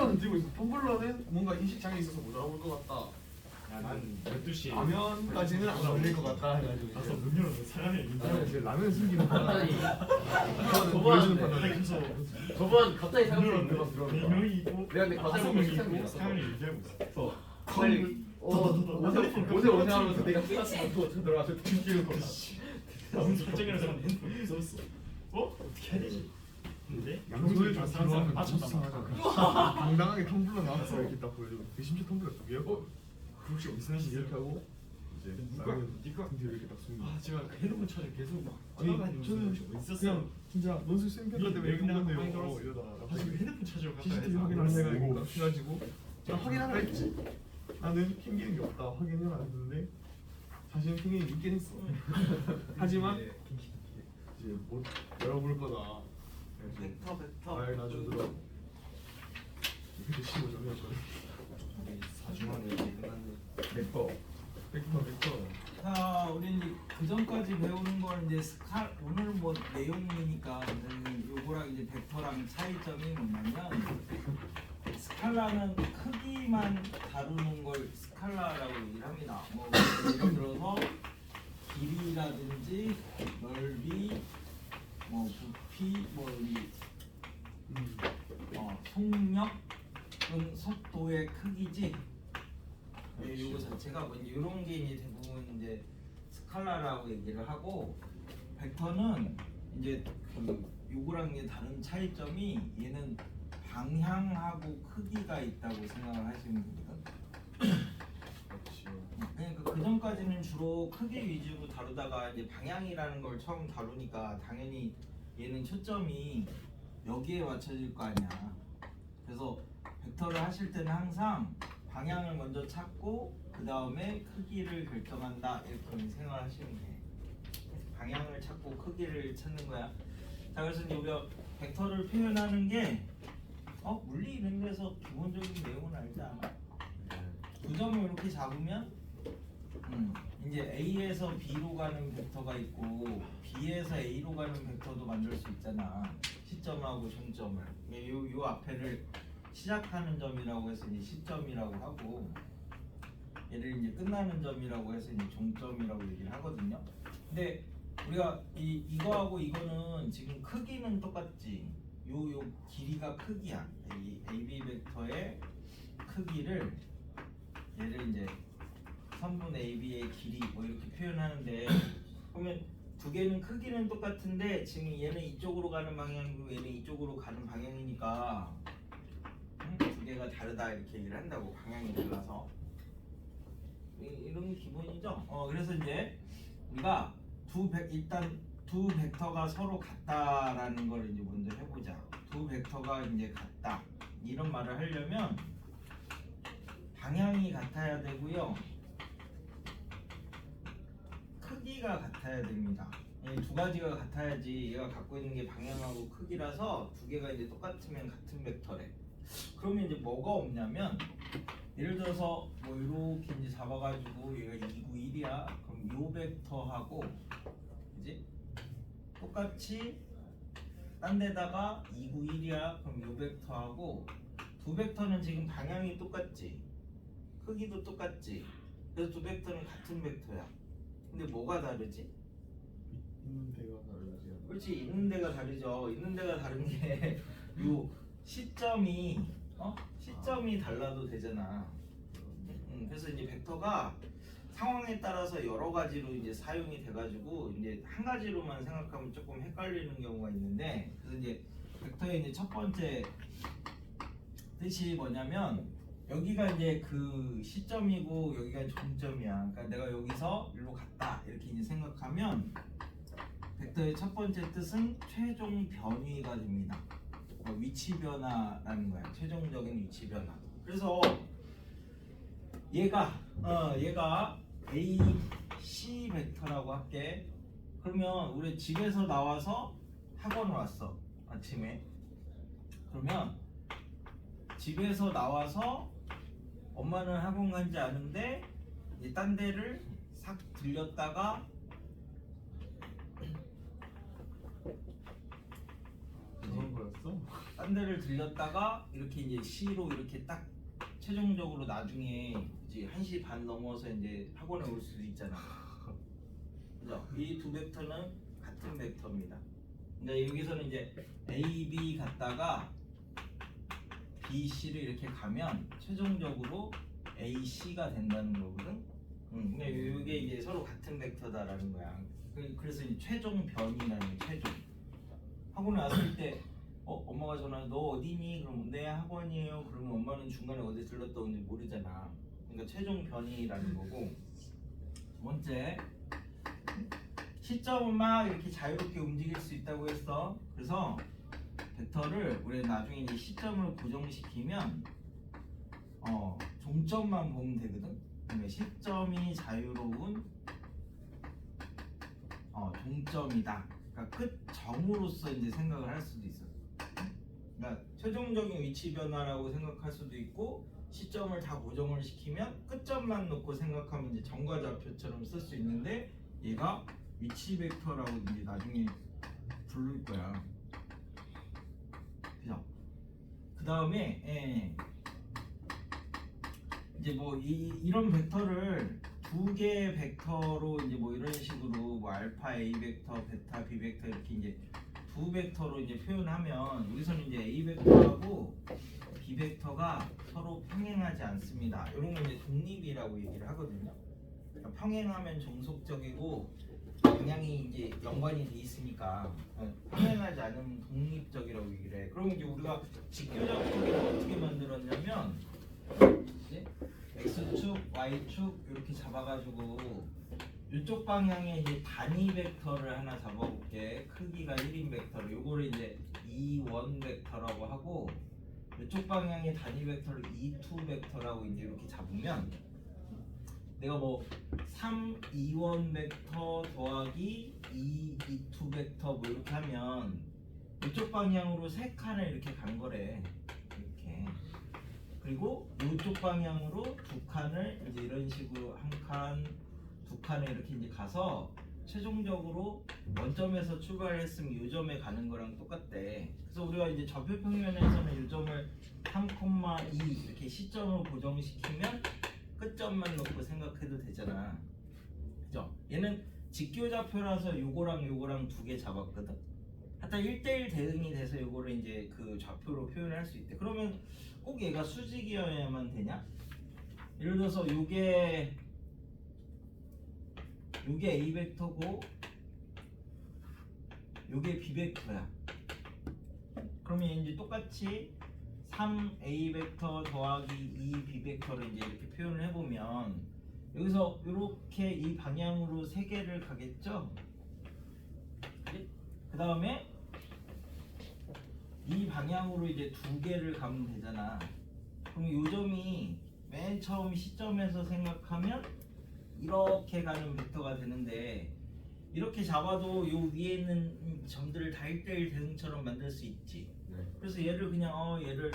텀블러는 들고 있어. 텀블러는 뭔가 인식장애 있어서 못 알아볼 것 같다. 난 12시에 라면까지는 안 걸릴 것 같다 해가지고 가서 문 열어서 사람이 있는데 나는 이제 라면 숨기는 판단. 저번 보여주는 판단. 그래서 저번 갑자기 문 사람들이 열었는데 들어가. 4명이 있고 내가 근데 갑자기 5명이 시작이 있고 있었어. 사람이 얘기하고 있어. 빨리 오세 하면서 내가 끝났어. 들어가서 뒤지는 거야. 아무 설정이라는 사람 핸드폰 무서웠어. 어떻게 해야 되지? 근데 양손을 좀 사람 들어가면 맞췄단 말이야. 당당하게 텀블러 나와서 이렇게 딱 보여주고 심지어 텀블러 2개요? 혹시 어디서 하시지? 이렇게 하고 이제 누가? 라면 네가? 뒤로 이렇게 딱 숨기고 제가 그 핸드폰 찾아 계속 막 아니 찾아다니면서 저는 혹시 어디 있었어? 그냥 진짜 논술 쌤편들 때문에 여기 나가고 많이 이러다가 돌았어. 이러다가 갑자기 핸드폰 찾으러 갔다 CCTV 확인하려 해가지고 제가 확인하라 했지. 나는 핑계는 게 없다 확인해라 했는데 사실은 핑계는 있긴 했어. 하지만 이제 못 열어볼 거다. 벡터. 말 나좀 들어. 이렇게 15점 해줘. 4주 만에 끝났네. 벡터. 자, 우리 이제 그 전까지 배우는 걸 이제 오늘 뭐 내용이니까 요거랑 이제 벡터랑 차이점이 뭐냐면 스칼라는 크기만 다루는 걸 스칼라라고 얘기를 합니다. 뭐 예를 들어서 길이라든지 넓이, 뭐 부피, 뭐 이 속력, 속도의 크기지. 네, 요거 자체가 뭐 이런 게 이제 대부분 이제 스칼라라고 얘기를 하고 벡터는 이제 그 요거랑 이제 다른 차이점이 얘는 방향하고 크기가 있다고 생각을 하시면 되거든. 그러니까 그 전까지는 주로 크기 위주로 다루다가 이제 방향이라는 걸 처음 다루니까 당연히 얘는 초점이 여기에 맞춰질 거 아니야. 그래서 벡터를 하실 때는 항상 방향을 먼저 찾고 그 다음에 크기를 결정한다 이렇게 생각을 하시면 돼. 방향을 찾고 크기를 찾는 거야. 자, 그래서 이제 우리가 벡터를 표현하는 게 물리 이런 데서 기본적인 내용은 알지 않아? 두 점을 이렇게 잡으면 이제 A에서 B로 가는 벡터가 있고 B에서 A로 가는 벡터도 만들 수 있잖아. 시점하고 종점을. 요 앞에를 시작하는 점이라고 해서 이제 시점이라고 하고 얘를 이제 끝나는 점이라고 해서 이제 종점이라고 얘기를 하거든요. 근데 우리가 이거하고 이거는 지금 크기는 똑같지. 요 길이가 크기야. 이 AB 벡터의 크기를 얘를 이제 선분 AB의 길이 뭐 이렇게 표현하는데 보면 두 개는 크기는 똑같은데 지금 얘는 이쪽으로 가는 방향이고 얘는 이쪽으로 가는 방향이니까 두 개가 다르다 이렇게 얘기를 한다고. 방향이 달라서 이런 게 기본이죠. 그래서 이제 우리가 일단 두 벡터가 서로 같다라는 걸 이제 먼저 해보자. 두 벡터가 이제 같다 이런 말을 하려면 방향이 같아야 되고요, 크기가 같아야 됩니다. 이 두 가지가 같아야지 얘가 갖고 있는 게 방향하고 크기라서 두 개가 이제 똑같으면 같은 벡터래. 그러면 이제 뭐가 없냐면 예를 들어서 뭐 이렇게 이제 잡아가지고 얘가 2, 9, 1이야. 그럼 요 벡터하고 그지? 똑같이 딴 데다가 2, 9, 1이야. 그럼 요 벡터하고 두 벡터는 지금 방향이 똑같지, 크기도 똑같지. 그래서 두 벡터는 같은 벡터야. 근데 뭐가 다르지? 있는 데가 다르지. 그렇지, 있는 데가 다르죠. 있는 데가 다른 게 요 시점이 시점이 달라도 되잖아. 그래서 이제 벡터가 상황에 따라서 여러 가지로 이제 사용이 돼가지고 이제 한 가지로만 생각하면 조금 헷갈리는 경우가 있는데, 그래서 이제 벡터의 이제 첫 번째 뜻이 뭐냐면 여기가 이제 그 시점이고 여기가 종점이야. 그러니까 내가 여기서 일로 갔다 이렇게 이제 생각하면 벡터의 첫 번째 뜻은 최종 변위가 됩니다. 위치 변화라는 거야. 최종적인 위치 변화. 그래서 얘가 A, C 벡터라고 할게. 그러면 우리 집에서 나와서 학원 왔어, 아침에. 그러면 집에서 나와서 엄마는 학원 간지 않은데 이제 딴 데를 싹 들렸다가 그런 거였어. 있어. 딴 데를 들렸다가 이렇게 이제 C로 이렇게 딱 최종적으로 나중에 이제 1시 반 넘어서 이제 학원에 올 수도 있잖아. 그죠? 이 두 벡터는 같은 벡터입니다. 근데 여기서는 이제 A, B 갔다가 B, C를 이렇게 가면 최종적으로 A, C가 된다는 거거든. 근데 이게 이제 서로 같은 벡터다라는 거야. 그래서 이제 최종 변이라는 최종. 학원에 왔을 때 엄마가 전화 너 어디니? 그럼 내 학원이에요. 그러면 엄마는 중간에 어디 들렀다 오는지 모르잖아. 그러니까 최종 변이라는 거고. 두 번째, 시점은 막 이렇게 자유롭게 움직일 수 있다고 했어. 그래서 벡터를 우리 나중에 이제 시점을 고정시키면 종점만 보면 되거든. 그러니까 시점이 자유로운 종점이다. 그러니까 끝점으로서 이제 생각을 할 수도 있어. 그러니까 최종적인 위치 변화라고 생각할 수도 있고 시점을 다 고정을 시키면 끝점만 놓고 생각하면 이제 점과 좌표처럼 쓸 수 있는데 얘가 위치 벡터라고 이제 나중에 부를 거야. 그죠? 그 다음에 이제 뭐 이런 벡터를 두 개의 벡터로 이제 뭐 이런 식으로 뭐 알파 A 벡터, 베타 B 벡터 이렇게 이제 두 벡터로 이제 표현하면 여기서는 이제 A 벡터하고 B 벡터가 서로 평행하지 않습니다. 이런 건 이제 독립이라고 얘기를 하거든요. 그러니까 평행하면 종속적이고 방향이 이제 연관이 돼 있으니까 평행하지 않은 독립적이라고 얘기를 해. 그럼 이제 우리가 직교좌표를 어떻게 만들었냐면 이제 x축, y축 이렇게 잡아가지고 이쪽 방향에 이제 단위 벡터를 하나 잡아볼게. 크기가 1인 벡터를 요거를 이제 2원 벡터라고 하고 이쪽 방향의 단위 벡터를 2투 벡터라고 이제 이렇게 잡으면 내가 뭐 3, 2원 벡터 더하기 2, 2투 벡터 뭐 이렇게 하면 이쪽 방향으로 세 칸을 이렇게 간 거래. 이렇게. 그리고 이쪽 방향으로 두 칸을 이제 이런 식으로 한 칸, 두 칸을 이렇게 이제 가서 최종적으로 원점에서 출발했으면 이 점에 가는 거랑 똑같대. 그래서 우리가 이제 좌표 평면에서는 이 점을 3,2 이렇게 시점을 고정시키면 끝점만 놓고 생각해도 되잖아. 그죠? 얘는 직교좌표라서 요거랑 요거랑 두 개 잡았거든. 하여튼 1대1 대응이 돼서 요거를 이제 그 좌표로 표현할 수 있대. 그러면 꼭 얘가 수직이어야만 되냐? 예를 들어서 요게 A 벡터고 요게 B 벡터야. 그러면 이제 똑같이 3A 벡터 더하기 2B 벡터를 이제 이렇게 표현을 해보면 여기서 이렇게 이 방향으로 세 개를 가겠죠? 그 다음에 이 방향으로 이제 두 개를 가면 되잖아. 그럼 이 점이 맨 처음 시점에서 생각하면 이렇게 가는 벡터가 되는데 이렇게 잡아도 요 위에 있는 점들을 다 1대1 대응처럼 만들 수 있지. 그래서 얘를 그냥 얘를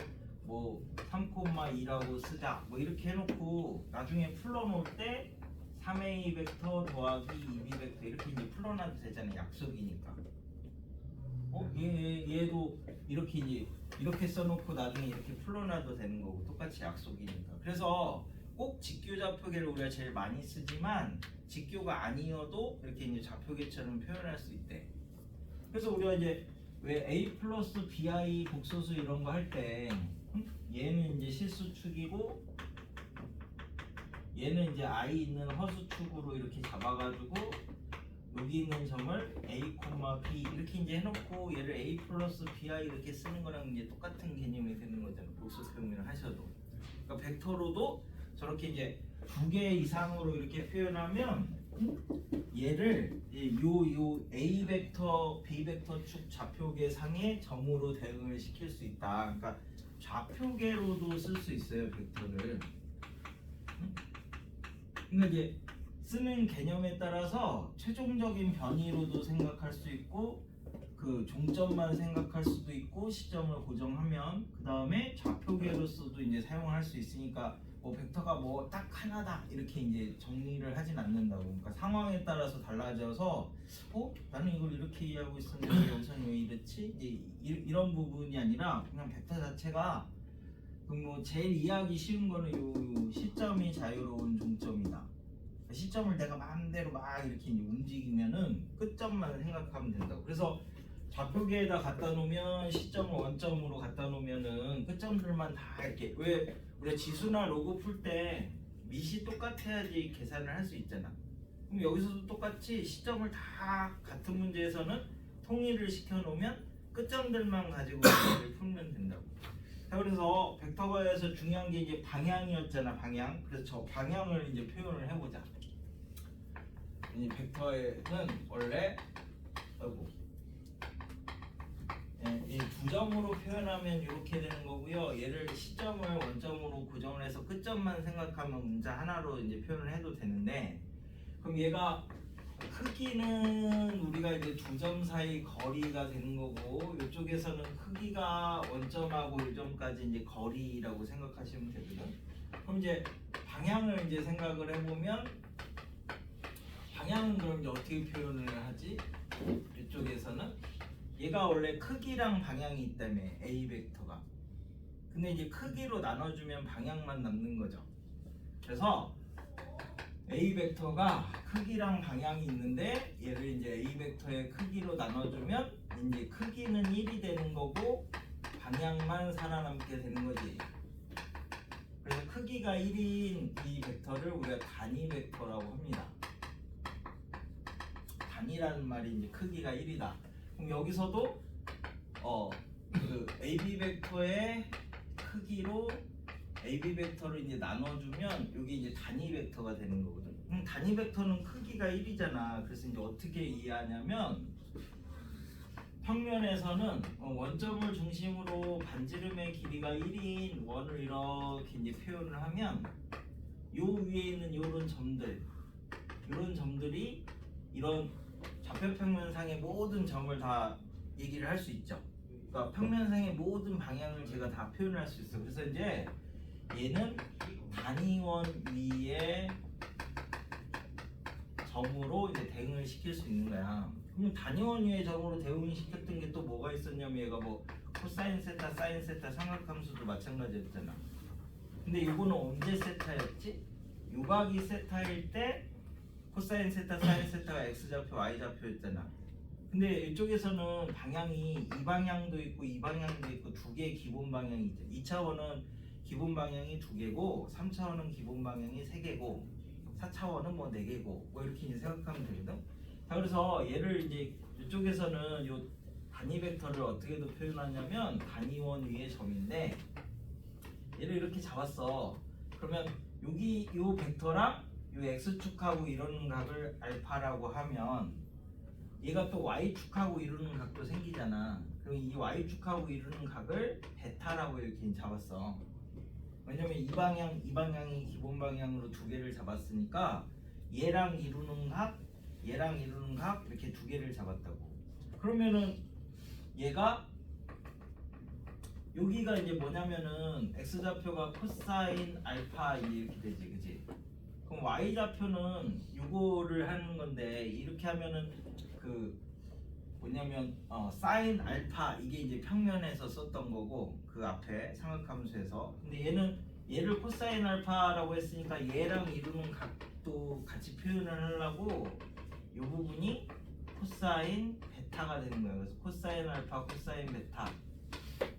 뭐 3,2라고 쓰자 뭐 이렇게 해놓고 나중에 풀러놓을 때 3A 벡터 더하기 2B 벡터 이렇게 이제 풀러놔도 되잖아요. 약속이니까. 얘도 이렇게 이제 이렇게 써놓고 나중에 이렇게 풀러놔도 되는 거고 똑같이 약속이니까. 그래서 꼭 직교좌표계를 우리가 제일 많이 쓰지만 직교가 아니어도 이렇게 이제 좌표계처럼 표현할 수 있대. 그래서 우리가 이제 왜 A 플러스 BI 복소수 이런 거 할 때 얘는 이제 실수축이고 얘는 이제 I 있는 허수축으로 이렇게 잡아가지고 여기 있는 점을 A, B 이렇게 이제 해놓고 얘를 A 플러스 BI 이렇게 쓰는 거랑 이제 똑같은 개념이 되는 거잖아요. 복소수 표현을 하셔도. 그러니까 벡터로도 저렇게 이제 두 개 이상으로 이렇게 표현하면 얘를 요 A 벡터, B 벡터 축 좌표계 상의 점으로 대응을 시킬 수 있다. 그러니까 좌표계로도 쓸 수 있어요, 벡터를. 그러니까 이제 쓰는 개념에 따라서 최종적인 변이로도 생각할 수 있고 그 종점만 생각할 수도 있고 시점을 고정하면 그 다음에 좌표계로서도 이제 사용할 수 있으니까 뭐 벡터가 뭐 딱 하나다 이렇게 이제 정리를 하진 않는다고. 그러니까 상황에 따라서 달라져서 나는 이걸 이렇게 이해하고 있었는데 여기서는 왜 이렇지? 이제 이런 부분이 아니라 그냥 벡터 자체가 뭐 제일 이해하기 쉬운 거는 요 시점이 자유로운 중점이다. 시점을 내가 마음대로 막 이렇게 이제 움직이면은 끝점만 생각하면 된다고. 그래서 좌표계에다 갖다 놓으면 시점을 원점으로 갖다 놓으면은 끝점들만 다 이렇게, 왜 우리가 지수나 로그 풀 때 밑이 똑같아야지 계산을 할 수 있잖아. 그럼 여기서도 똑같이 시점을 다 같은 문제에서는 통일을 시켜 놓으면 끝점들만 가지고 문제를 풀면 된다고. 자, 그래서 벡터가에서 중요한 게 이제 방향이었잖아, 방향. 그래서 저 방향을 이제 표현을 해보자. 이 벡터에는 원래 이 두 점으로 표현하면 이렇게 되는 거고요. 얘를 시점을 원점으로 고정을 해서 끝점만 생각하면 문자 하나로 이제 표현을 해도 되는데, 그럼 얘가 크기는 우리가 이제 두 점 사이 거리가 되는 거고, 이쪽에서는 크기가 원점하고 1점까지 이제 거리라고 생각하시면 되거든. 그럼 이제 방향을 이제 생각을 해보면, 방향은 그럼 이제 어떻게 표현을 하지? 이쪽에서는 얘가 원래 크기랑 방향이 있다며, A 벡터가. 근데 이제 크기로 나눠주면 방향만 남는 거죠. 그래서 A 벡터가 크기랑 방향이 있는데, 얘를 이제 A 벡터의 크기로 나눠주면 이제 크기는 1이 되는 거고 방향만 살아남게 되는 거지. 그래서 크기가 1인 이 벡터를 우리가 단위 벡터라고 합니다. 단위라는 말이 이제 크기가 1이다. 그럼 여기서도 그 AB 벡터의 크기로 AB 벡터를 이제 나눠주면 이게 이제 단위 벡터가 되는 거거든. 단위 벡터는 크기가 1이잖아. 그래서 이제 어떻게 이해하냐면, 평면에서는 원점을 중심으로 반지름의 길이가 1인 원을 이렇게 이제 표현을 하면, 요 위에 있는 요런 점들, 이런 점들이 이런 좌표평면상의 모든 점을 다 얘기를 할 수 있죠. 그러니까 평면상의 모든 방향을 제가 다 표현할 수 있어. 그래서 이제 얘는 단위원 위에 점으로 이제 대응을 시킬 수 있는 거야. 그럼 단위원 위에 점으로 대응을 시켰던 게 또 뭐가 있었냐면, 얘가 뭐 코사인 세타, 사인 세타 삼각함수도 마찬가지였잖아. 근데 이거는 언제 세타였지? 요각이 세타일 때 코사인 세타, 사인 세타가 x좌표, y좌표였잖아. 근데 이쪽에서는 방향이 이 방향도 있고 이 방향도 있고 두 개의 기본 방향이 있죠. 2차원은 기본 방향이 2개고 3차원은 기본 방향이 3개고 4차원은 뭐 4개고 뭐 이렇게 이제 생각하면 되거든. 자, 그래서 얘를 이제 이쪽에서는 요 단위 벡터를 어떻게도 표현하냐면, 단위원 위의 점인데 얘를 이렇게 잡았어. 그러면 여기 요 벡터랑 요 x축하고 이루는 각을 알파라고 하면, 얘가 또 y축하고 이루는 각도 생기잖아. 그럼 이 y축하고 이루는 각을 베타라고 이렇게 잡았어. 왜냐면 이 방향이 기본 방향으로 2개를 잡았으니까 얘랑 이루는 각, 얘랑 이루는 각 이렇게 2개를 잡았다고. 그러면은 얘가 여기가 이제 뭐냐면은 x좌표가 코사인 알파 이렇게 되지, 그지? 그럼 y좌표는 이거를 하는 건데, 이렇게 하면은 그 뭐냐면 사인 알파, 이게 이제 평면에서 썼던 거고 그 앞에 삼각함수에서. 근데 얘를 코사인 알파라고 했으니까 얘랑 이루는 각도 같이 표현을 하려고 이 부분이 코사인 베타가 되는 거예요. 그래서 코사인 알파, 코사인 베타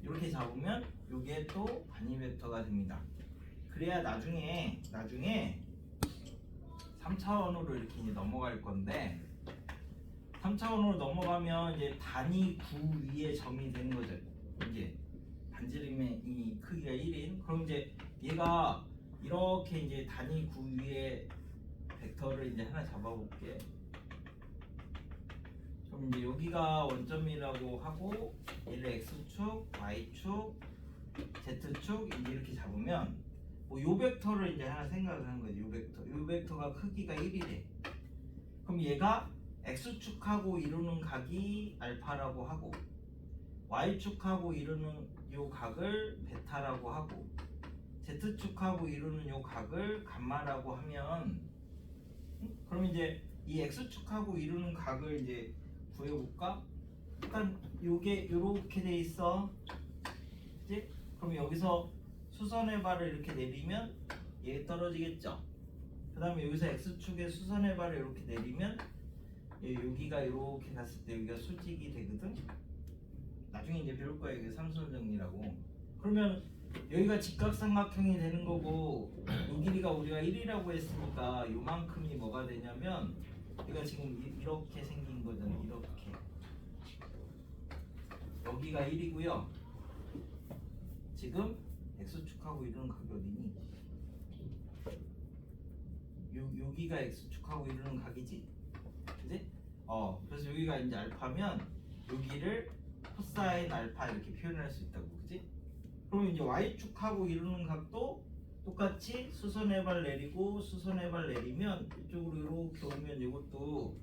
이렇게 잡으면 이게 또 단위 벡터가 됩니다. 그래야 나중에 3차원으로 이렇게 이제 넘어갈 건데, 3차원으로 넘어가면 이제 단위 구 위에 점이 되는 거죠. 이제 반지름의 이 크기가 1인. 그럼 이제 얘가 이렇게 이제 단위 구 위에 벡터를 이제 하나 잡아볼게. 그럼 이제 여기가 원점이라고 하고, 얘를 x축, y축, z축 이제 이렇게 잡으면 요 벡터를 이제 하나 생각을 하는 거지. 요 벡터가 크기가 1이래. 그럼 얘가 x축하고 이루는 각이 알파라고 하고, y축하고 이루는 요 각을 베타라고 하고, Z축하고 이루는 요 각을 감마라고 하면 그럼 이제 이 X축하고 이루는 각을 이제 구해볼까? 일단 요게 요렇게 돼 있어. 그치? 그럼 여기서 수선의 발을 이렇게 내리면 얘 떨어지겠죠? 그 다음에 여기서 X축에 수선의 발을 이렇게 내리면 여기가 이렇게 갔을 때 여기가 수직이 되거든? 나중에 이제 배울 거야 이게 삼수원 정리라고. 그러면 여기가 직각삼각형이 되는 거고 이 길이가 우리가 1이라고 했으니까 요만큼이 뭐가 되냐면 얘가 지금 이렇게 생긴 거잖아. 이렇게 여기가 1이고요. 지금 X축하고 이루는 각이 어디니? 여기가 X축하고 이루는 각이지? 그지? 그래서 여기가 이제 알파면 여기를 코사인 알파 이렇게 표현할 수 있다고. 그지? 그럼 이제 Y축하고 이루는 각도 똑같이 수선의 발 내리고 수선의 발 내리면 이쪽으로 이렇게 오면 이것도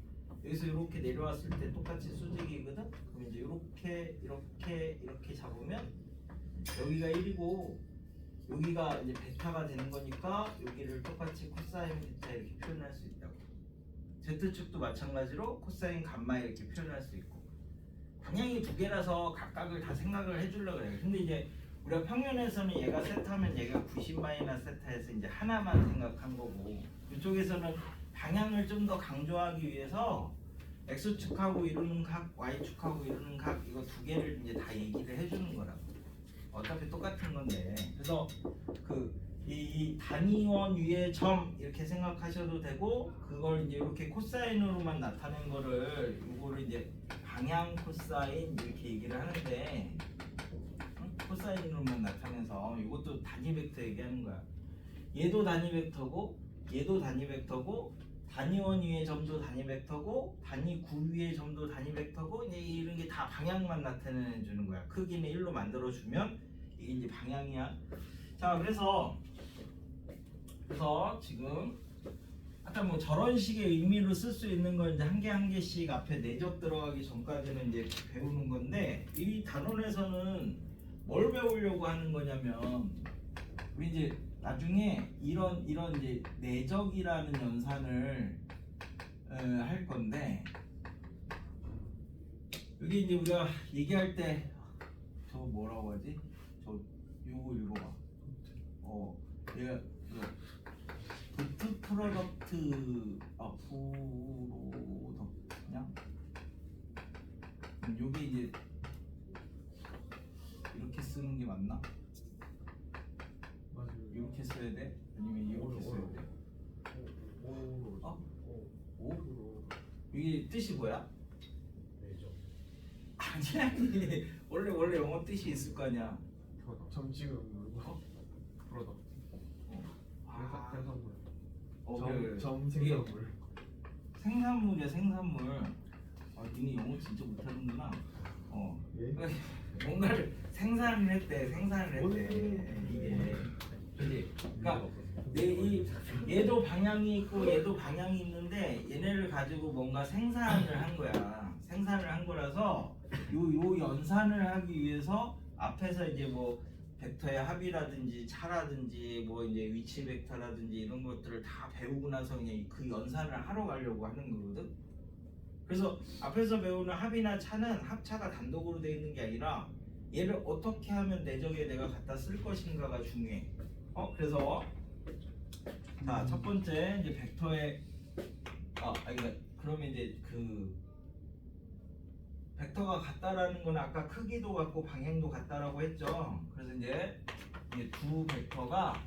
여기서 이렇게 내려왔을 때 똑같이 수직이거든? 그럼 이제 이렇게 잡으면 여기가 1이고 여기가 이제 베타가 되는 거니까 여기를 똑같이 코사인 베타 이렇게 표현할 수 있다고. Z축도 마찬가지로 코사인 감마 이렇게 표현할 수 있고 방향이 두 개라서 각각을 다 생각을 해주려고 해요. 근데 이제 우리가 평면에서는 얘가 세타면 얘가 90 마이너스 세타에서 이제 하나만 생각한 거고 이쪽에서는 방향을 좀 더 강조하기 위해서 X축하고 이루는 각, Y축하고 이루는 각 이거 두 개를 이제 다 얘기를 해주는 거라고. 어차피 똑같은 건데 그래서 이 단위원 위에 점 이렇게 생각하셔도 되고 그걸 이제 이렇게 코사인으로만 나타낸 거를 이거를 이제 방향 코사인 이렇게 얘기를 하는데 코사인으로만 나타내서 이것도 단위 벡터 얘기하는 거야. 얘도 단위 벡터고 얘도 단위 벡터고 단위원 위의 점도 단위 벡터고 단위 구 위의 점도 단위 벡터고 이제 이런 게 다 방향만 나타내 주는 거야. 크기는 1로 만들어 주면 이게 이제 방향이야. 자, 그래서 지금 아까 뭐 저런 식의 의미로 쓸 수 있는 건 이제 한 개 한 개씩 앞에 내적 들어가기 전까지는 이제 배우는 건데 이 단원에서는 뭘 배우려고 하는 거냐면 우리 이제 나중에 이런 이제 내적이라는 연산을 할 건데 여기 이제 우리가 얘기할 때 저 뭐라고 하지? 저 요거 읽어봐. 얘가 도트 프로덕트 프로덕트냐? 요게 이제 이렇게 쓰는 게 맞나? 맞아요. 이렇게 써야 돼? 아니면 이렇게 써야 돼? 오? 이게 뜻이 뭐야? 아니 원래 영어 뜻이 있을 거 아니야. 점 찍은 누르고 프로덕트 생산물 점 생산물 생산물이야 생산물. 니네 영어 진짜 못하는구나. 예? 뭔가를 생산을 했대 이게 그지? 그러니까 얘도 방향이 있고 얘도 방향이 있는데 얘네를 가지고 뭔가 생산을 한 거야. 생산을 한 거라서 요 연산을 하기 위해서 앞에서 이제 뭐 벡터의 합이라든지 차라든지 뭐 이제 위치 벡터라든지 이런 것들을 다 배우고 나서 그냥 그 연산을 하러 가려고 하는 거거든. 그래서 앞에서 배우는 합이나 차는 합차가 단독으로 되어 있는 게 아니라 얘를 어떻게 하면 내적에 내가 갖다 쓸 것인가가 중요해. 그래서 자, 첫 번째 이제 벡터의 그러면 이제 벡터가 같다라는 건 아까 크기도 같고 방향도 같다라고 했죠. 그래서 이제 두 벡터가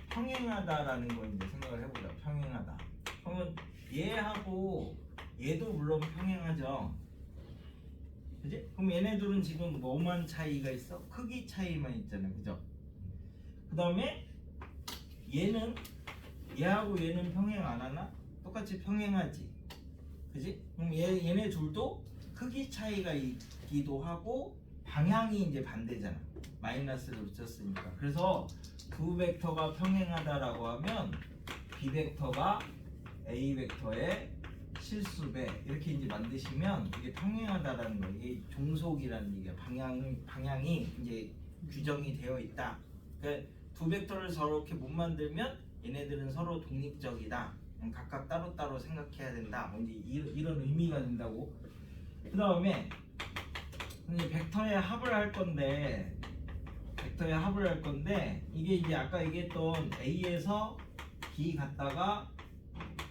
평행하다라는 걸 이제 생각을 해보자. 평행하다. 그러면 얘하고 얘도 물론 평행하죠. 그지? 그럼 얘네들은 지금 뭐만 차이가 있어? 크기 차이만 있잖아. 그죠? 그 다음에 얘하고 얘는 평행 안 하나? 똑같이 평행하지. 그지? 그럼 얘네 둘도 크기 차이가 있기도 하고 방향이 이제 반대잖아. 마이너스를 붙였으니까. 그래서 두 벡터가 평행하다라고 하면 B 벡터가 A 벡터의 실수배 이렇게 이제 만드시면 이게 평행하다라는 거예요. 이게 종속이라는 얘기야. 방향이 이제 규정이 되어 있다. 그러니까 두 벡터를 저렇게 못 만들면 얘네들은 서로 독립적이다. 각각 따로따로 생각해야 된다. 뭐 이제 이런 의미가 된다고. 그 다음에 벡터의 합을 할 건데 이게 이제 아까 얘기했던 A에서 B 갔다가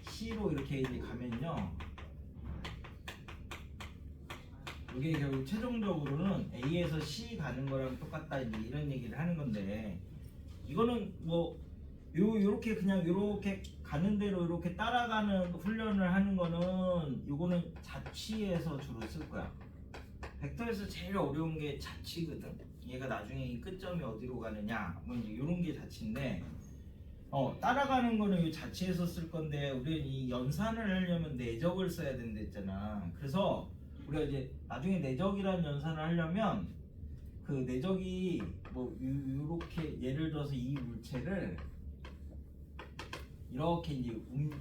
C로 이렇게 이제 가면요. 이게 결국 최종적으로는 A에서 C 가는 거랑 똑같다 이제 이런 얘기를 하는 건데 이거는 뭐 요렇게 그냥 요렇게 가는 대로 이렇게 따라가는 훈련을 하는 거는 요거는 자취에서 주로 쓸 거야. 벡터에서 제일 어려운 게 자취거든. 얘가 나중에 이 끝점이 어디로 가느냐 뭐 이제 요런 게 자취인데 따라가는 거는 이 자취에서 쓸 건데 우리는 이 연산을 하려면 내적을 써야 된다 했잖아. 그래서 우리가 이제 나중에 내적이라는 연산을 하려면 그 내적이 뭐 요렇게 예를 들어서 이 물체를 이렇게 이제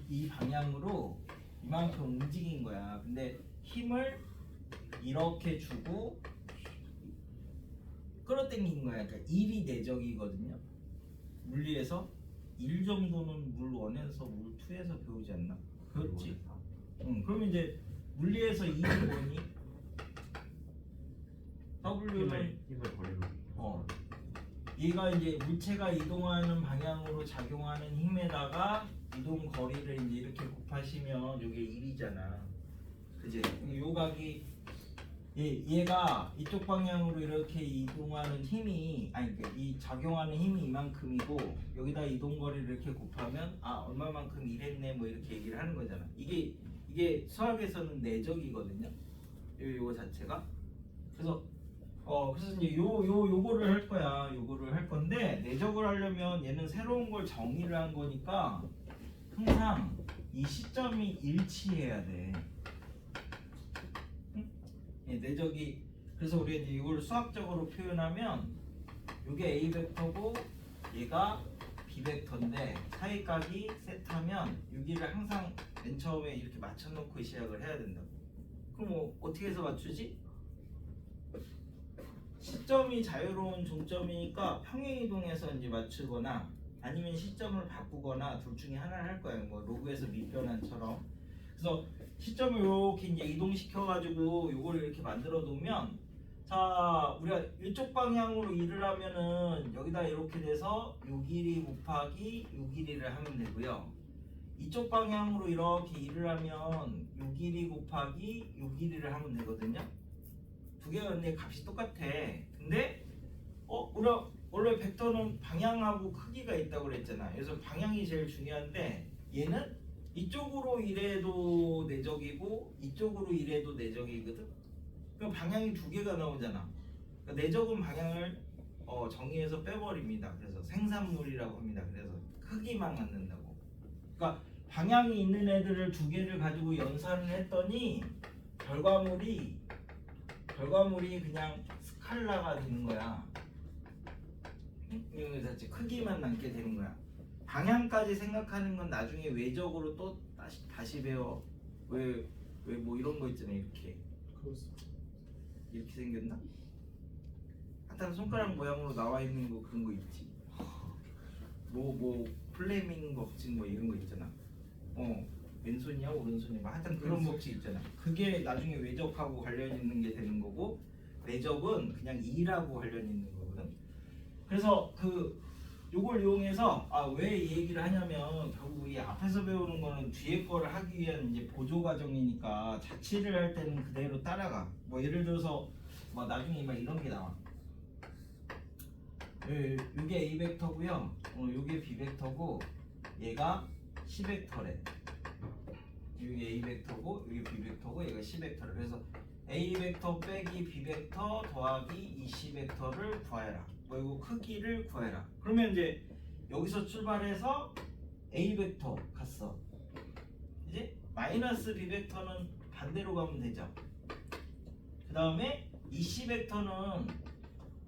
이 방향으로 이만큼 움직인 거야. 근데 힘을 이렇게 주고 끌어당긴 거야. 그러니까 1이 내적이거든요. 물리에서 1 정도는 물 1에서 물 2에서 배우지 않나? 그렇지. 그러면 이제 물리에서 2는 뭐니? W는 힘을 버리는. 얘가 이제 물체가 이동하는 방향으로 작용하는 힘에다가 이동 거리를 이제 이렇게 곱하시면 이게 1이잖아. 그지? 요 각이 얘가 이쪽 방향으로 이렇게 이동하는 힘이 그러니까 이 작용하는 힘이 이만큼이고 여기다 이동 거리를 이렇게 곱하면 얼마만큼 일했네 뭐 이렇게 얘기를 하는 거잖아. 이게 수학에서는 내적이거든요. 요거 자체가. 그래서 이제 요거를 할 거야. 요거를 할 건데 내적을 하려면 얘는 새로운 걸 정의를 한 거니까 항상 이 시점이 일치해야 돼. 내적이 그래서 우리가 이제 이걸 수학적으로 표현하면 이게 A 벡터고 얘가 B 벡터인데 사이각이 세타면 여기를 항상 맨 처음에 이렇게 맞춰놓고 시작을 해야 된다고. 그럼 뭐 어떻게 해서 맞추지? 시점이 자유로운 중점이니까 평행이동해서 이제 맞추거나 아니면 시점을 바꾸거나 둘 중에 하나를 할 거예요. 뭐 로그에서 밑변환처럼. 그래서 시점을 이렇게 이제 이동시켜가지고 요걸 이렇게 만들어 놓으면 자 우리가 이쪽 방향으로 일을 하면은 여기다 이렇게 돼서 요 길이 곱하기 요 길이를 하면 되고요. 이쪽 방향으로 이렇게 일을 하면 요 길이 곱하기 요 길이를 하면 되거든요. 두 개가 근데 값이 똑같아. 근데 우리가 원래 벡터는 방향하고 크기가 있다고 그랬잖아. 그래서 방향이 제일 중요한데 얘는 이쪽으로 이래도 내적이고 이쪽으로 이래도 내적이거든. 그러니까 방향이 두 개가 나오잖아. 그러니까 내적은 방향을 정의해서 빼버립니다. 그래서 생산물이라고 합니다. 그래서 크기만 갖는다고. 그러니까 방향이 있는 애들을 두 개를 가지고 연산을 했더니 결과물이 그냥 스칼라가 되는 거야. 이거 자체 크기만 남게 되는 거야. 방향까지 생각하는 건 나중에 외적으로 또 다시 배워. 왜 뭐 이런 거 있잖아. 이렇게 생겼나? 하여튼 손가락 모양으로 나와 있는 거 그런 거 있지. 뭐 플레밍 법칙 뭐 이런 거 있잖아. 왼손이야 오른손이야 뭐 하여튼 그런 법칙 있잖아. 그게 나중에 외적하고 관련 있는 게 되는 거고 내적은 그냥 이라고 관련 있는 거거든. 그래서 요걸 이용해서 왜 이 얘기를 하냐면 결국 이 앞에서 배우는 거는 뒤에 거를 하기 위한 이제 보조 과정이니까 자취를 할 때는 그대로 따라가. 뭐 예를 들어서 뭐 나중에 막 이런 게 나와. 요게 A 벡터고요. 요게 B 벡터고 얘가 C 벡터래. 여기 A 벡터고 여기 B 벡터고 얘가 C 벡터래. 그래서 A 벡터 빼기 B 벡터 더하기 이 C 벡터를 구해라. 뭐 이거 크기를 구해라. 그러면 이제 여기서 출발해서 A 벡터 갔어. 이제 마이너스 B 벡터는 반대로 가면 되죠. 그 다음에 이 C 벡터는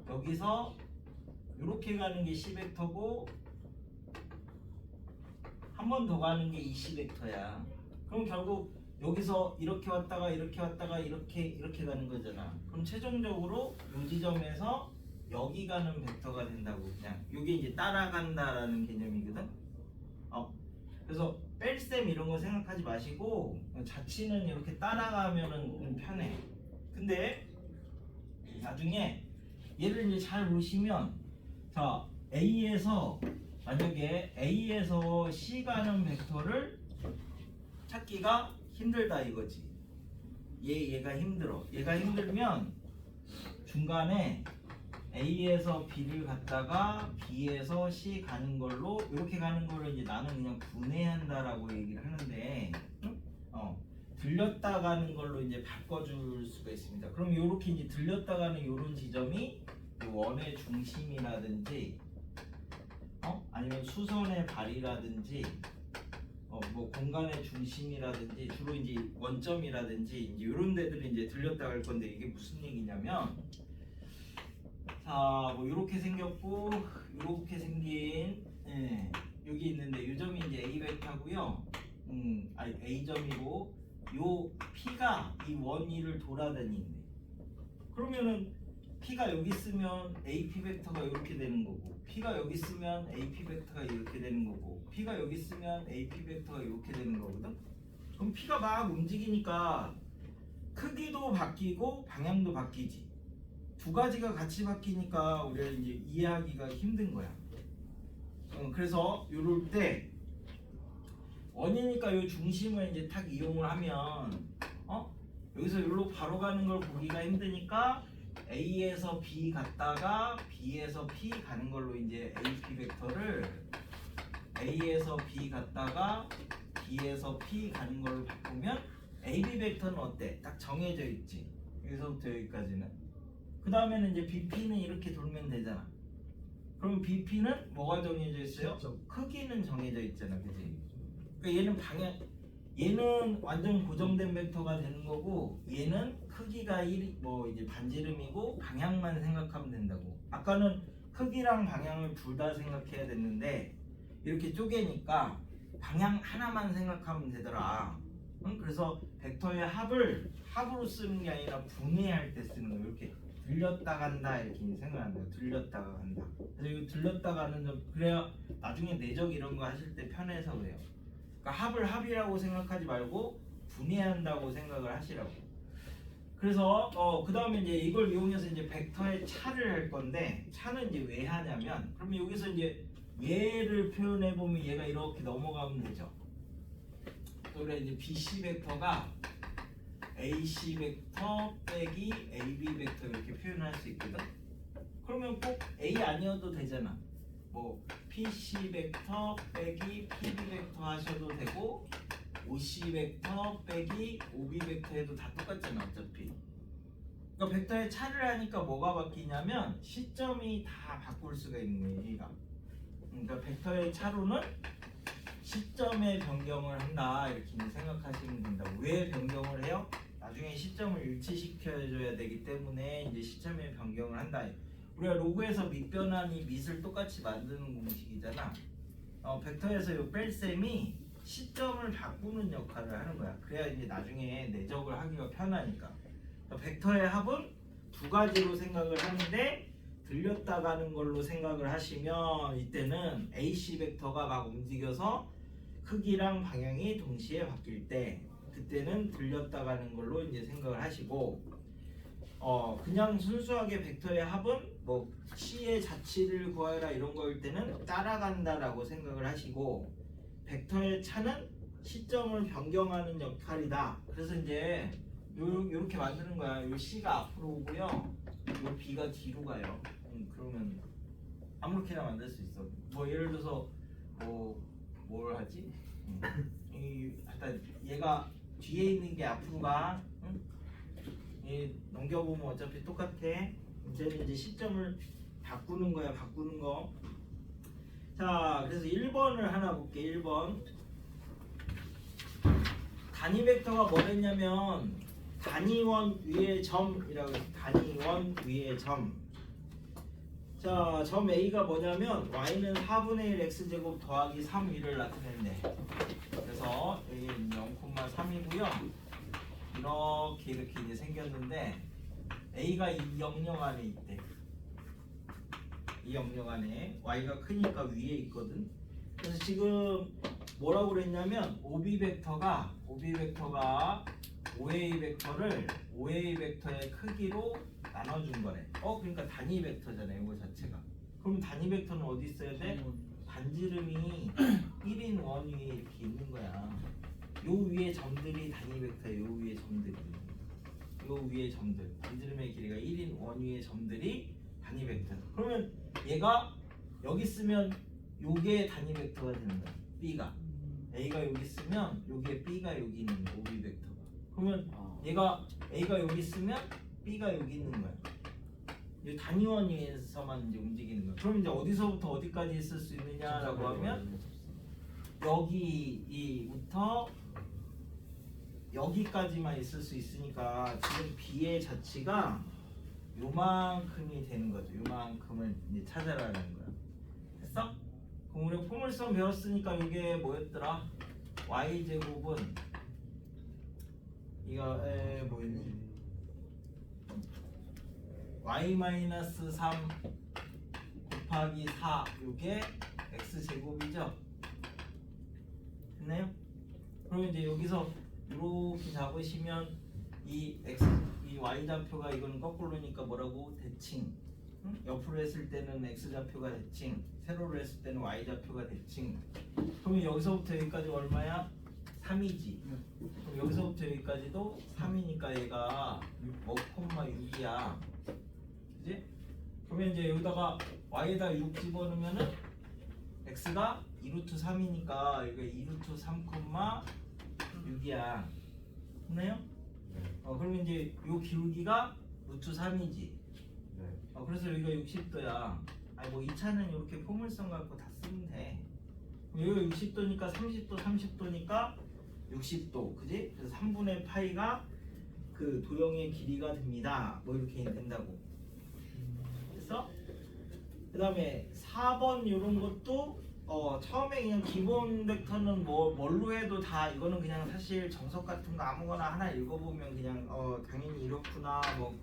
여기서 이렇게 가는 게 C 벡터고 한 번 더 가는 게 이 C 벡터야. 그럼 결국 여기서 이렇게 왔다가 이렇게 왔다가 이렇게 가는 거잖아. 그럼 최종적으로 이 지점에서 여기 가는 벡터가 된다고 그냥 이게 이제 따라간다라는 개념이거든. 그래서 뺄셈 이런 거 생각하지 마시고 자취는 이렇게 따라가면은 편해. 근데 나중에 얘를 이제 잘 보시면 자 A에서 만약에 A에서 C 가는 벡터를 찾기가 힘들다 이거지. 얘가 힘들어. 얘가 힘들면 중간에 A에서 B를 갔다가 B에서 C 가는 걸로 이렇게 가는 거를 이제 나는 그냥 분해한다라고 얘기를 하는데 들렸다 가는 걸로 이제 바꿔줄 수가 있습니다. 그럼 이렇게 이제 들렸다 가는 이런 지점이 원의 중심이라든지 아니면 수선의 발이라든지 뭐 공간의 중심이라든지 주로 이제 원점이라든지 이제 이런 데들이 이제 들렸다 갈 건데 이게 무슨 얘기냐면 자 뭐 이렇게 생겼고 이렇게 생긴 여기 있는데 이 점이 이제 A 벡터고요. 아니 A 점이고 요 P가 이 원위를 돌아다니는데 그러면은 P가 여기 있으면 AP 벡터가 이렇게 되는 거고 P가 여기 있으면 AP 벡터가 이렇게 되는 거고 P가 여기 있으면 AP 벡터가 이렇게 되는 거거든. 그럼 P가 막 움직이니까 크기도 바뀌고 방향도 바뀌지. 두 가지가 같이 바뀌니까 우리가 이제 이해하기가 힘든 거야. 그래서 이럴 때 원이니까 이 중심을 이제 딱 이용을 하면 여기서 여기로 바로 가는 걸 보기가 힘드니까 A에서 B 갔다가 B에서 P 가는 걸로 이제 AP 벡터를 A에서 B 갔다가 B에서 P 가는 걸로 바꾸면 AB 벡터는 어때? 딱 정해져 있지. 여기서부터 여기까지는. 그 다음에는 이제 BP는 이렇게 돌면 되잖아. 그럼 BP는 뭐가 정해져 있어요? 크기는 정해져 있잖아, 그지? 그러니까 얘는 얘는 완전 고정된 벡터가 되는 거고, 얘는 크기가 뭐 이제 반지름이고 방향만 생각하면 된다고. 아까는 크기랑 방향을 둘 다 생각해야 됐는데 이렇게 쪼개니까 방향 하나만 생각하면 되더라. 그래서 벡터의 합으로 쓰는 게 아니라 분해할 때 쓰는 거 이렇게. 들렸다 간다 이렇게 생각한다. 들렸다가 간다. 그래서 이거 들렸다 가는 점 그래야 나중에 내적 이런 거 하실 때 편해서 그래요. 그러니까 합이라고 생각하지 말고 분해한다고 생각을 하시라고. 그래서 그 다음에 이제 이걸 이용해서 이제 벡터의 차를 할 건데 차는 이제 왜 하냐면 그러면 여기서 이제 얘를 표현해 보면 얘가 이렇게 넘어가면 되죠. 그래 이제 BC 벡터가 AC 벡터 빼기 AB 벡터 이렇게 표현할 수 있거든. 그러면 꼭 A 아니어도 되잖아. 뭐 PC 벡터 빼기 PB 벡터 하셔도 되고 OC 벡터 빼기 OB 벡터 해도 다 똑같잖아 어차피. 그러니까 벡터의 차를 하니까 뭐가 바뀌냐면 시점이 다 바꿀 수가 있는 거예요 얘가. 그러니까 벡터의 차로는 시점의 변경을 한다 이렇게 생각하시면 된다. 왜 변경을 해요? 나중에 시점을 일치시켜줘야 되기 때문에 이제 시점의 변경을 한다. 우리가 로그에서 밑변환이 밑을 똑같이 만드는 공식이잖아. 벡터에서 이 뺄셈이 시점을 바꾸는 역할을 하는 거야. 그래야 이제 나중에 내적을 하기가 편하니까. 벡터의 합은 두 가지로 생각을 하는데 들렸다 가는 걸로 생각을 하시면 이때는 AC 벡터가 막 움직여서 크기랑 방향이 동시에 바뀔 때 그때는 들렸다 가는 걸로 이제 생각을 하시고 그냥 순수하게 벡터의 합은 뭐 C의 자치를 구하라 이런 거일 때는 따라간다라고 생각을 하시고 벡터의 차는 시점을 변경하는 역할이다. 그래서 이제 요렇게 만드는 거야. 요 C가 앞으로 오고요. 요 B가 뒤로 가요. 그러면 아무렇게나 만들 수 있어. 뭐 예를 들어서 뭘 하지? 일단 얘가 뒤에 있는 게 앞으로 가. 넘겨보면 어차피 똑같아. 이제는 이제 시점을 바꾸는 거야. 바꾸는 거. 자, 그래서 1번을 하나 볼게. 1번. 단위 벡터가 뭐랬냐면 단위원 위의 점이라고 해서 단위원 위의 점. 자, 점 A가 뭐냐면 y는 4분의 1 x제곱 더하기 3위를 나타낸대. 그래서 여기는 0,3이고요. 이렇게 이제 생겼는데 A가 이 영역 안에 있대. 이 영역 안에 y가 크니까 위에 있거든. 그래서 지금 뭐라고 그랬냐면 OB 벡터가 OA 벡터를 OA 벡터의 크기로 나눠준 거래. 그러니까 단위 벡터잖아 이거 자체가. 그럼 단위 벡터는 어디 있어야 돼? 반지름이 1인 원 위에 이렇게 있는 거야. 요 위에 점들이 단위 벡터야. 요 위에 점들이. 요 위에 점들. 반지름의 길이가 1인 원 위의 점들이 단위 벡터. 그러면 얘가 여기 쓰면 요게 단위 벡터가 되는 거야. B가. A가 여기 쓰면 요게 B가 여기 있는 거야. OB 벡터가. 그러면 얘가 A가 여기 쓰면 B가 여기 있는 거야. 이 단위원 위에서만 이제 움직이는 거야. 그럼 이제 어디서부터 어디까지 있을 수 있느냐라고 하면 여기부터 여기까지만 있을 수 있으니까 지금 B의 자치가 요만큼이 되는 거죠. 요만큼을 이제 찾아라는 거야. 됐어? 그럼 우리 포물선 배웠으니까 이게 뭐였더라? y 제곱은 이거 뭐였니? y-3 곱하기 4 요게 x 제곱이죠? 됐나요? 그럼 이제 여기서 이렇게 잡으시면 이 y 좌표가 이거는 거꾸로니까 뭐라고? 대칭. 응? 옆으로 했을 때는 x 좌표가 대칭, 세로로 했을 때는 y 좌표가 대칭. 그러면 여기서부터 여기까지 얼마야? 3이지. 그럼 여기서부터 여기까지도 3이니까 얘가 5,6이야. 그지? 그러면 이제 여기다가 y에다 6 집어넣으면은 x가 2루트 3이니까 이거 2루트 3,6이야. 됐나요? 그러면 이제 요 기울기가 루트 3이지. 그래서 여기가 60도야. 아니 뭐 2차는 이렇게 포물선 갖고 다 쓰면 돼. 여기가 60도니까 30도, 30도니까 60도, 그지? 그래서 3분의 파이가 그 도형의 길이가 됩니다. 뭐 이렇게 된다고. 됐어? 그 다음에 4번 이런 것도 처음에 그냥 기본 벡터는 뭘로 해도 다 이거는 그냥 사실 정석 같은 거 아무거나 하나 읽어보면 그냥 당연히 이렇구나 뭐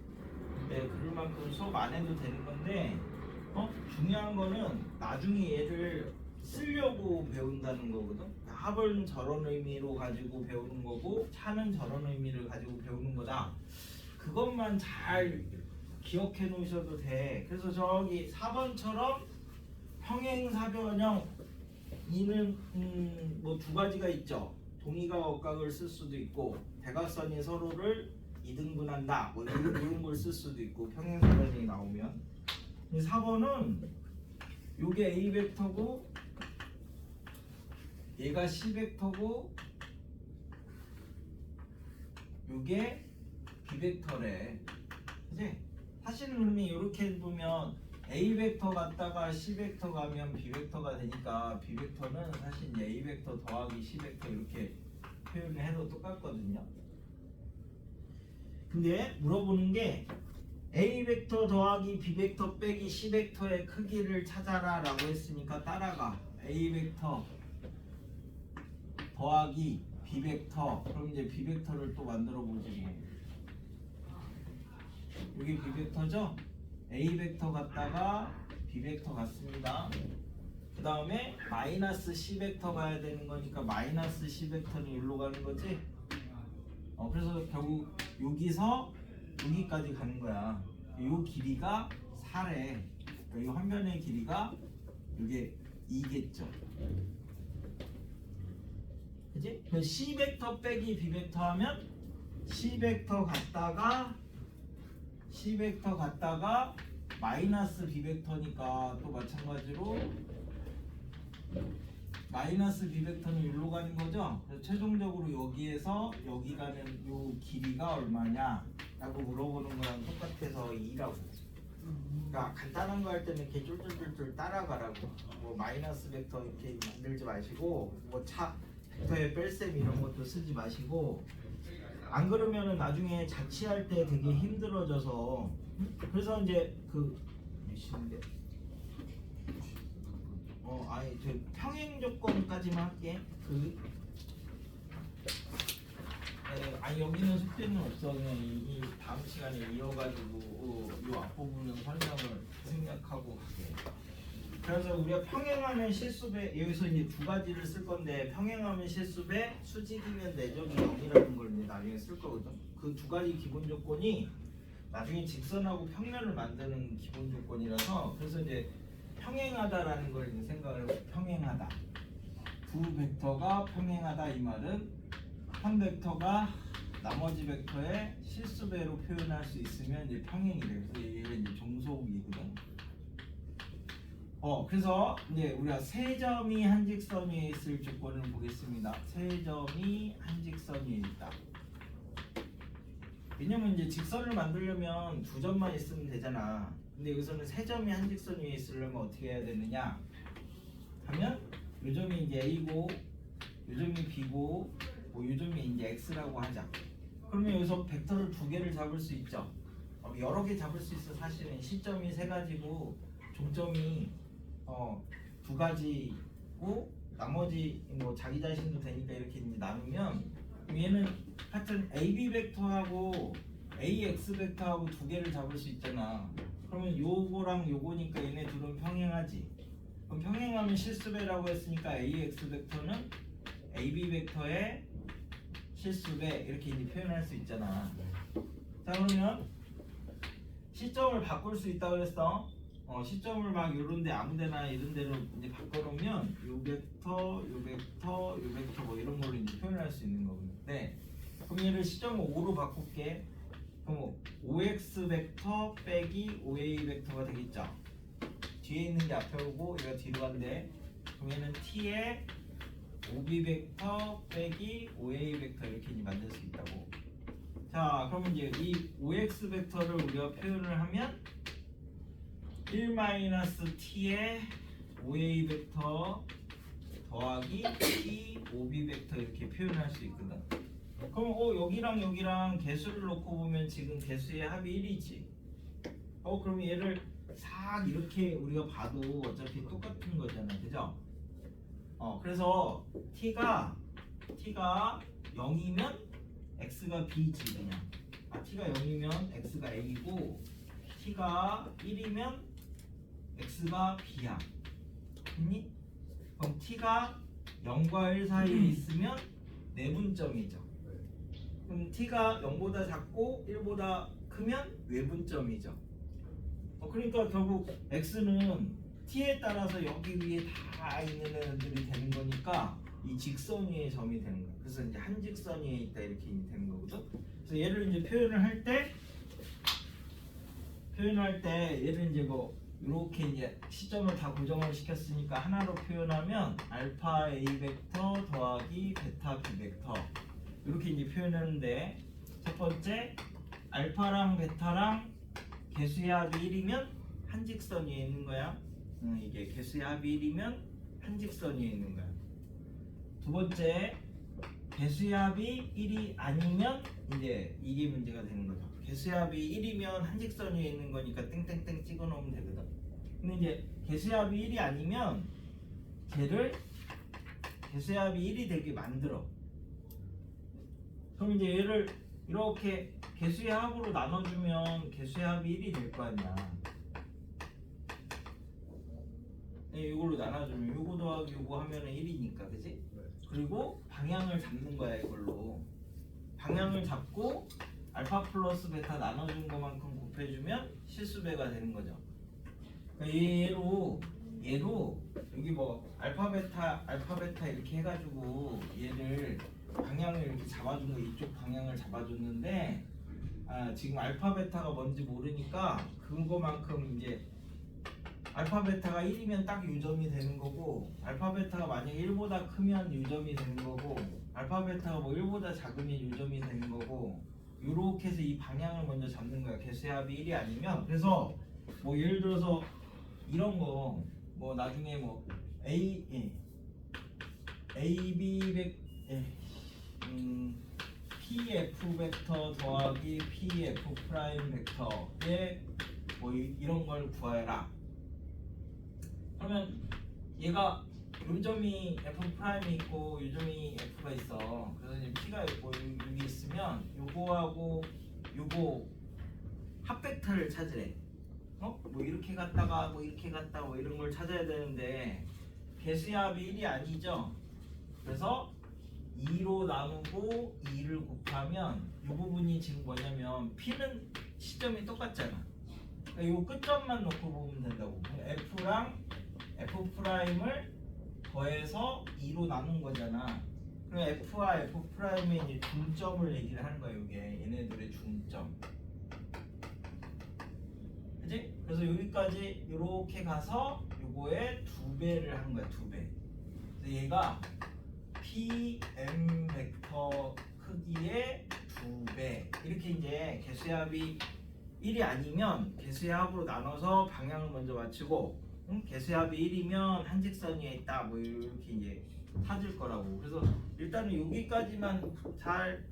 네, 그럴 만큼 수업 안 해도 되는 건데 중요한 거는 나중에 얘를 쓰려고 배운다는 거거든. 합은 저런 의미로 가지고 배우는 거고 차는 저런 의미를 가지고 배우는 거다. 그것만 잘 기억해 놓으셔도 돼. 그래서 저기 4번처럼 평행사변형 이는 뭐 두 가지가 있죠. 동의각 억각을 쓸 수도 있고 대각선이 서로를 이등분한다 뭐 이런 걸 쓸 수도 있고 평행사변이 나오면 4번은 요게 A 벡터고 얘가 C 벡터고 요게 B 벡터래. 그치? 사실은 그러면 이렇게 보면 A 벡터 갔다가 C 벡터 가면 B 벡터가 되니까 B 벡터는 사실 이제 A 벡터 더하기 C 벡터 이렇게 표현을 해도 똑같거든요. 근데 물어보는 게 A 벡터 더하기 B 벡터 빼기 C 벡터의 크기를 찾아라 라고 했으니까 따라가. A 벡터 더하기 B 벡터. 그럼 이제 B 벡터를 또 만들어 보지 뭐. 여기 B 벡터죠? A 벡터 갔다가 B 벡터 갔습니다. 그 다음에 마이너스 C 벡터 가야 되는 거니까 마이너스 C 벡터는 여기로 가는 거지? 그래서 결국 여기서 여기까지 가는 거야. 요 길이가 4래. 이 환변의 길이가 이게 2겠죠. 그지? C 벡터 빼기 B 벡터 하면 C 벡터 갔다가 마이너스 B 벡터니까 또 마찬가지로 마이너스 B 벡터는 여기로 가는 거죠. 그래서 최종적으로 여기에서 여기 가는 요 길이가 얼마냐 라고 물어보는 거랑 똑같아서 2라고. 그러니까 간단한 거 할 때는 이렇게 쫄쫄쫄쫄 따라가라고. 뭐 마이너스 벡터 이렇게 만들지 마시고 뭐 차 벡터의 뺄셈 이런 것도 쓰지 마시고. 안 그러면은 나중에 자취할 때 되게 힘들어져서. 그래서 이제 그 몇인데 아니 저 평행 조건까지만 할게. 아니 여기는 숙제는 없어. 그냥 이 다음 시간에 이어가지고 이 앞부분은 설명을 생략하고 할게. 그래서 우리가 평행하면 실수배 여기서 이제 두 가지를 쓸 건데 평행하면 실수배 수직이면 내점이 0이라는 걸 이제 나중에 쓸 거거든. 그 두 가지 기본 조건이 나중에 직선하고 평면을 만드는 기본 조건이라서 그래서 이제 평행하다라는 걸 이제 생각을 해요. 평행하다. 두 벡터가 평행하다 이 말은 한 벡터가 나머지 벡터의 실수배로 표현할 수 있으면 이제 평행이 돼요. 그래서 이게 이제 종속이거든. 그래서 이제 우리가 세 점이 한 직선 위에 있을 조건을 보겠습니다. 세 점이 한 직선 위에 있다. 왜냐면 이제 직선을 만들려면 두 점만 있으면 되잖아. 근데 여기서는 세 점이 한 직선 위에 있으려면 어떻게 해야 되느냐 하면 요 점이 이제 A고 요 점이 B고 뭐 요 점이 이제 X라고 하자. 그러면 여기서 벡터를 두 개를 잡을 수 있죠. 여러 개 잡을 수 있어. 사실은 시점이 세 가지고 종점이 두 가지고 나머지 뭐 자기 자신도 되니까 이렇게 이제 나누면 얘는 하여튼 AB 벡터하고 AX 벡터하고 두 개를 잡을 수 있잖아. 그러면 요거랑 요거니까 얘네 둘은 평행하지. 그럼 평행하면 실수배라고 했으니까 AX 벡터는 AB 벡터의 실수배 이렇게 이제 표현할 수 있잖아. 자 그러면 시점을 바꿀 수 있다고 그랬어. 시점을 막 요런데 아무데나 이런 데로 이제 바꿔놓으면 요 벡터, 요 벡터, 요 벡터 뭐 이런 걸로 이제 표현할 수 있는 거는데 그럼 얘를 시점을 5로 바꿀게. 그럼 5x 벡터 빼기 5a 벡터가 되겠죠. 뒤에 있는 게 앞에 오고 얘가 뒤로 간대. 그럼 얘는 t의 5b 벡터 빼기 5a 벡터 이렇게 이제 만들 수 있다고. 자 그러면 이제 이 5x 벡터를 우리가 표현을 하면 1-t의 5a 벡터 더하기 t 5b 벡터 이렇게 표현할 수 있거든. 그럼 여기랑 여기랑 개수를 놓고 보면 지금 개수의 합이 1이지. 그럼 얘를 싹 이렇게 우리가 봐도 어차피 똑같은 거잖아, 그죠? 그래서 t가 0이면 x가 b지 그냥. t가 0이면 x가 a고 t가 1이면 x가 b야. 됐니? 그럼 t가 0과 1 사이에 있으면 내분점이죠. 그럼 t가 0보다 작고 1보다 크면 외분점이죠. 그러니까 결국 x는 t에 따라서 여기 위에 다 있는 애들이 되는 거니까 이 직선 위의 점이 되는 거야. 그래서 이제 한 직선 위에 있다 이렇게 되는 거거든. 그래서 얘를 이제 표현을 할 때 얘를 이제 뭐 이렇게 이제 시점을 다 고정을 시켰으니까 하나로 표현하면 알파 a 벡터 더하기 베타 b 벡터 이렇게 이제 표현하는데 첫 번째 알파랑 베타랑 개수의 합이 1이면 한 직선 위에 있는 거야. 이게 개수의 합이 1이면 한 직선 위에 있는 거야. 두 번째 개수의 합이 1이 아니면 이제 이게 문제가 되는 거죠. 개수의 합이 1이면 한 직선 위에 있는 거니까 땡땡땡 찍어 놓으면 되거든. 근데 이제 개수의 합이 1이 아니면 쟤를 개수의 합이 1이 되게 만들어. 그럼 이제 얘를 이렇게 개수의 합으로 나눠주면 개수의 합이 1이 될 거 아니야. 이걸로 나눠주면 요거 더하기 요거 하면은 1이니까 그지? 그리고 방향을 잡는 거야 이걸로. 방향을 잡고 알파 플러스 베타 나눠준 것만큼 곱해주면 실수배가 되는 거죠. 그러니까 얘로 여기 뭐 알파 베타 이렇게 해가지고 얘를 방향을 이렇게 잡아준 거 이쪽 방향을 잡아줬는데 지금 알파 베타가 뭔지 모르니까 그거만큼 이제 알파 베타가 1이면 딱 유점이 되는 거고 알파 베타가 만약에 1보다 크면 유점이 되는 거고 알파 베타가 뭐 1보다 작으면 유점이 되는 거고 요렇게 해서 이 방향을 먼저 잡는 거야. 개수의 합이 1이 아니면. 그래서 뭐 예를 들어서 이런 거 뭐 나중에 뭐 AB PF 벡터 더하기 PF 프라임 벡터의 뭐 이런 걸 구해라. 그러면 얘가 요점이 F 프라임이 있고 요점이 F가 있어. 그래서 이제 P가 있고 여기 있으면 요거하고 요거 합 벡터를 찾으래. 뭐 이렇게 갔다가 뭐 이렇게 갔다가 뭐 이런 걸 찾아야 되는데 개수의 합이 1이 아니죠. 그래서 2로 나누고 2를 곱하면 이 부분이 지금 뭐냐면 P는 시점이 똑같잖아. 그러니까 이 끝점만 놓고 보면 된다고. F랑 F'을 더해서 2로 나눈 거잖아. 그럼 F와 F'의 이제 중점을 얘기를 하는 거야. 이게 얘네들의 중점. 그치? 그래서 여기까지 이렇게 가서 요거의 2배를 하는 거야. 2배. 그래서 얘가 PM 벡터 크기의 2배. 이렇게 이제 개수의 합이 1이 아니면 개수의 합으로 나눠서 방향을 먼저 맞추고, 개수의 합이 1이면 한 직선 위에 있다. 뭐 이렇게 이제 찾을 거라고. 그래서 일단은 여기까지만 잘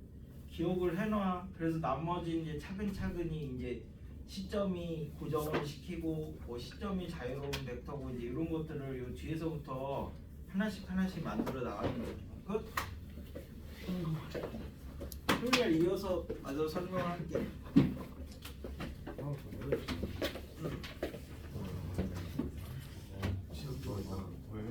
기억을 해놔. 그래서 나머지 이제 차근차근히 이제 시점이 고정을 시키고 뭐 시점이 자유로운 벡터고 이제 이런 것들을 요 뒤에서부터 하나씩 만들어 나가는 거예요. 끝. 토요일 이어서 설명할게. 아, 좀 어렵다.